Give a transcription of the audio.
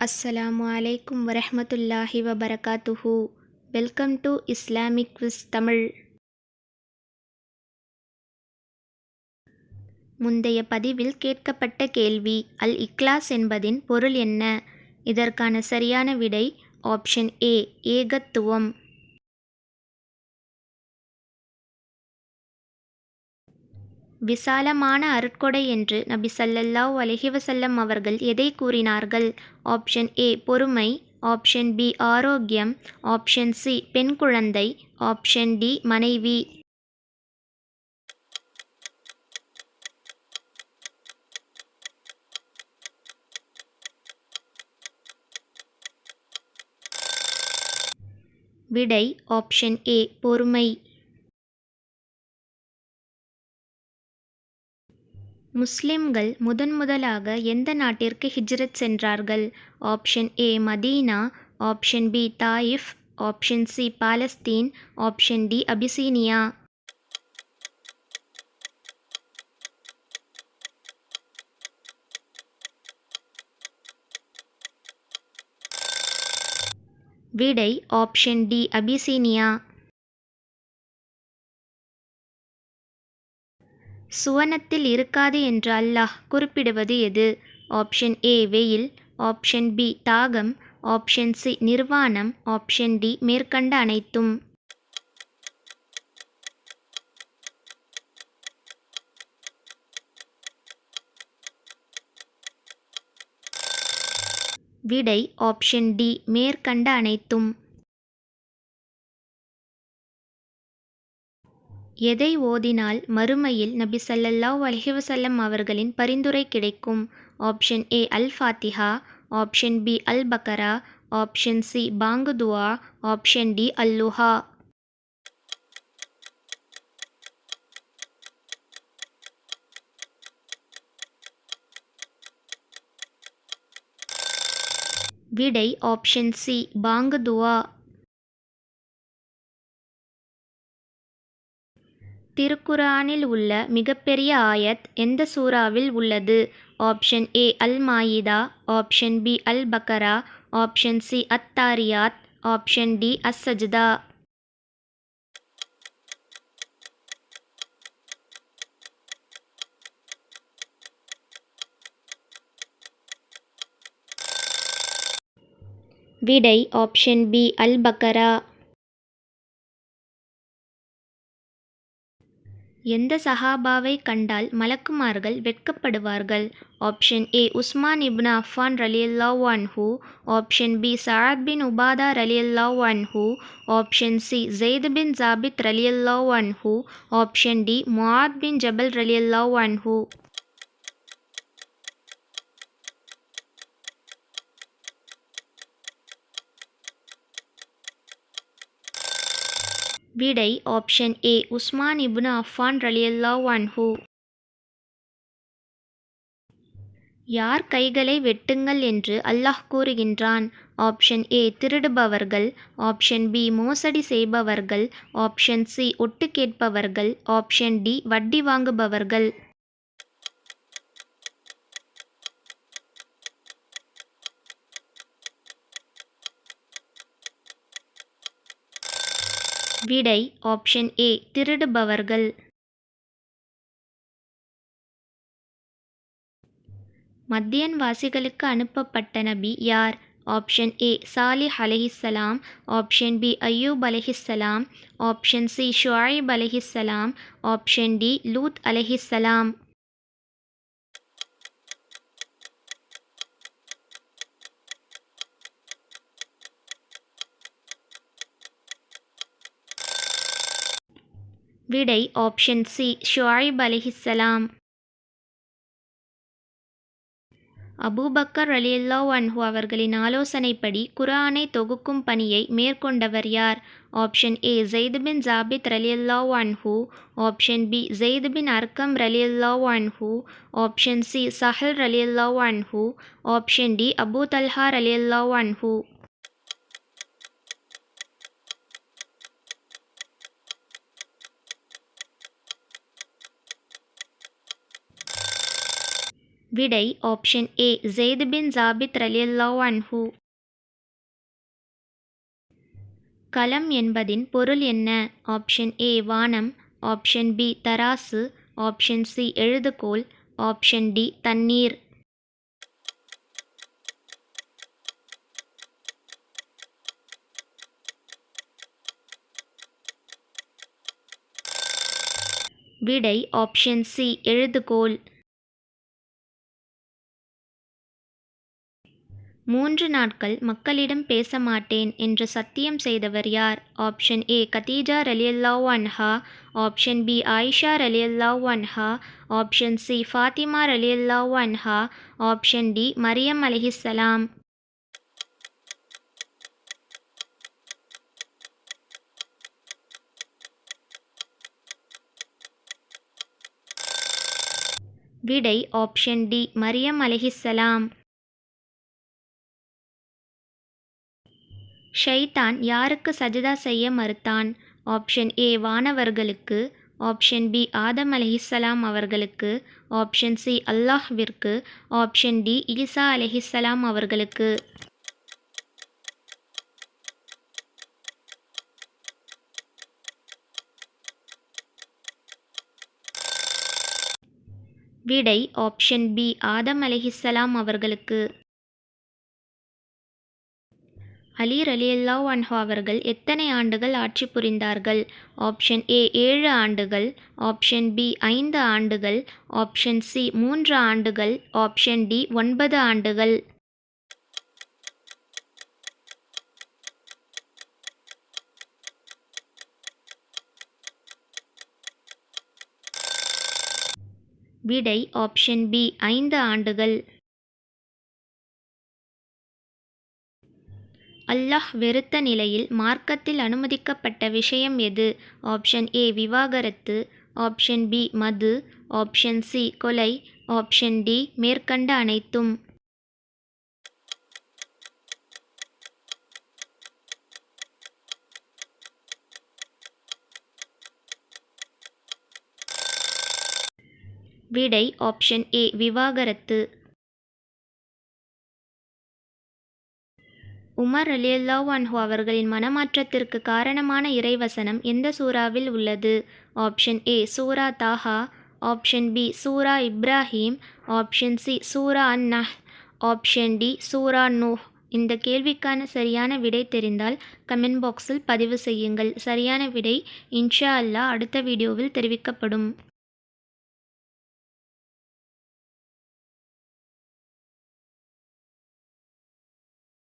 அஸ்ஸலாமு அலைக்கும் வரஹ்மத்துல்லாஹி வபரகாத்துஹு. Welcome to Islamic quiz Tamil. முந்தைய பதிவில் கேட்கப்பட்ட கேள்வி அல் இக்லாஸ் என்பதின் பொருள் என்ன? இதற்கான சரியான விடை ஆப்ஷன் ஏ, ஏகத்துவம். விசாலமான அருட்கொடை என்று நபி ஸல்லல்லாஹு அலைஹி வஸல்லம் அவர்கள் எதை கூறினார்கள்? ஆப்ஷன் ஏ, பொறுமை. ஆப்ஷன் பி, ஆரோக்கியம். ஆப்ஷன் சி, பெண் குழந்தை. ஆப்ஷன் டி, மனைவி. விடை ஆப்ஷன் ஏ, பொறுமை. முஸ்லிம்கள் முதன்முதலாக எந்த நாட்டிற்கு ஹிஜ்ரத் சென்றார்கள்? Option A, Medina. Option B, Taif. Option C, Palestine. Option D, Abyssinia. விடை ஆப்ஷன் டி, அபிசீனியா. சுவனத்தில் இருக்காது என்று அல்லாஹ் குறிப்பிடுவது எது? ஆப்ஷன் ஏ, வெயில். ஆப்ஷன் பி, தாகம். ஆப்ஷன் சி, நிர்வாணம். ஆப்ஷன் டி, மேற்கண்ட அனைத்தும். விடை ஆப்ஷன் டி, மேற்கண்ட அனைத்தும். எதை ஓதினால் மறுமையில் நபி ஸல்லல்லாஹு அலைஹி வஸல்லம் அவர்களின் பரிந்துரை கிடைக்கும்? Option A, Al Fatiha. Option B, Al Baqarah. Option C, பாங்கு துஆ. ஆப்ஷன் டி, அல்லுஹா. விடை ஆப்ஷன் சி, பாங்கு துஆ. திருக்குர்ஆனில் உள்ள மிகப்பெரிய ஆயத் எந்த சூறாவில் உள்ளது? Option A, Al Maidah. Option B, Al Baqarah. Option C, அத்தாரியாத். ஆப்ஷன் டி, அஸ்-சஜ்தா. விடை ஆப்ஷன் பி, அல் பக்கரா. எந்த சஹாபாவை கண்டால் மலக்குமார்கள் வெட்கப்படுவார்கள்? Option A, Usman ibn Affan ரலியல்லாஹு அன்ஹு. Option B, Saad bin Ubada ரலியல்லாஹு அன்ஹு. Option C, Zaid bin Thabit ரலியல்லாஹு அன்ஹு. ஆப்ஷன் டி, முஆத் பின் ஜபல் ரலியல்லாஹு அன்ஹு. விடை option A, Usman ibn Affan ரலியல்லாஹு அன்ஹு. யார் கைகளை வெட்டுங்கள் என்று அல்லாஹ் கூறுகின்றான்? ஆப்ஷன் ஏ, திருடுபவர்கள். ஆப்ஷன் பி, மோசடி செய்பவர்கள். ஆப்ஷன் சி, ஒட்டு கேட்பவர்கள். ஆப்ஷன் டி, வட்டி வாங்குபவர்கள். விடை ஆப்ஷன் ஏ, திருடுபவர்கள். மத்தியன்வாசிகளுக்கு அனுப்பப்பட்ட நபி யார்? ஆப்ஷன் ஏ, சாலிஹ் அலைஹிஸ்ஸலாம். ஆப்ஷன் பி, அய்யூப் அலைஹிஸ்ஸலாம். ஆப்ஷன் சி, ஷுஐப் அலைஹிஸ்ஸலாம். ஆப்ஷன் டி, லூத் அலைஹிஸ்ஸலாம். விடை ஆப்ஷன் சி, ஷுஐப் அலைஹிஸ்ஸலாம். அபூபக்கர் ரலியல்லாஹு அன்ஹு அவர்களின் ஆலோசனைப்படி குர்ஆனை தொகுக்கும் பணியை மேற்கொண்டவர் யார்? Option A, Said bin Thabit ரலியல்லாஹு அன்ஹு. ஆப்ஷன் பி, ஸெய்த் பின் அர்கம் ரலியல்லாஹு அன்ஹு. ஆப்ஷன் சி, ஸஹல் ரலியல்லாஹு அன்ஹு. ஆப்ஷன் டி, அபூ தல்ஹா ரலியல்லாஹு அன்ஹு. விடை ஆப்ஷன் ஏ ஜெயித் பின் ஜாபித் ரலியல்லாஹு அன்ஹு. கலம் என்பதின் பொருள் என்ன? ஆப்ஷன் ஏ வானம், ஆப்ஷன் பி தராசு, ஆப்ஷன் சி எழுதுகோல், ஆப்ஷன் டி தண்ணீர். விடை ஆப்ஷன் சி எழுதுகோல். 3 நாட்கள் மக்களிடம் பேச மாட்டேன் என்று சத்தியம் செய்தவர் யார்? ஆப்ஷன் ஏ கதீஜா ரலியல்லாஹு அன்ஹா, ஆப்ஷன் பி ஆயிஷா ரலியல்லாஹு அன்ஹா, ஆப்ஷன் சி ஃபாத்திமா ரலியல்லாஹு அன்ஹா, ஆப்ஷன் டி மரியம் அலைஹிஸ்ஸலாம். விடை ஆப்ஷன் டி மரியம் அலைஹிஸ்ஸலாம். ஷைத்தான் யாருக்கு சஜதா செய்ய மறுத்தான்? ஆப்ஷன் ஏ வானவர்களுக்கு, ஆப்ஷன் பி ஆதம் அலைஹிஸ்ஸலாம் அவர்களுக்கு, ஆப்ஷன் சி அல்லாஹ்விற்கு, ஆப்ஷன் டி ஈசா அலைஹிஸ்ஸலாம் அவர்களுக்கு. விடை ஆப்ஷன் பி ஆதம் அலைஹிஸ்ஸலாம் அவர்களுக்கு. அலி ரலியல்லாஹு அன்ஹு அவர்கள் எத்தனை ஆண்டுகள் ஆட்சி புரிந்தார்கள்? ஆப்ஷன் ஏ 7 ஆண்டுகள், ஆப்ஷன் பி 5 ஆண்டுகள், ஆப்ஷன் சி 3 ஆண்டுகள், ஆப்ஷன் டி 9 ஆண்டுகள். விடை ஆப்ஷன் பி 5 ஆண்டுகள். அல்லாஹ் வெறுத்த நிலையில் மார்க்கத்தில் அனுமதிக்கப்பட்ட விஷயம் எது? ஆப்ஷன் ஏ விவாகரத்து, ஆப்ஷன் பி மது, ஆப்ஷன் சி கொலை, ஆப்ஷன் டி மேற்கண்ட அனைத்தும். விடை ஆப்ஷன் ஏ விவாகரத்து. உமர் ரலியல்லாஹு அன்ஹு அவர்களின் மனமாற்றத்திற்கு காரணமான இறைவசனம் எந்த சூறாவில் உள்ளது? ஆப்ஷன் ஏ சூரா தாஹா, ஆப்ஷன் பி சூரா இப்ராஹீம், ஆப்ஷன் சி சூரா அன்-நஹ், ஆப்ஷன் டி சூரா நூஹ். இந்த கேள்விக்கான சரியான விடை தெரிந்தால் கமெண்ட் பாக்ஸில் பதிவு செய்யுங்கள். சரியான விடை இன்ஷா அல்லாஹ் அடுத்த வீடியோவில் தெரிவிக்கப்படும்.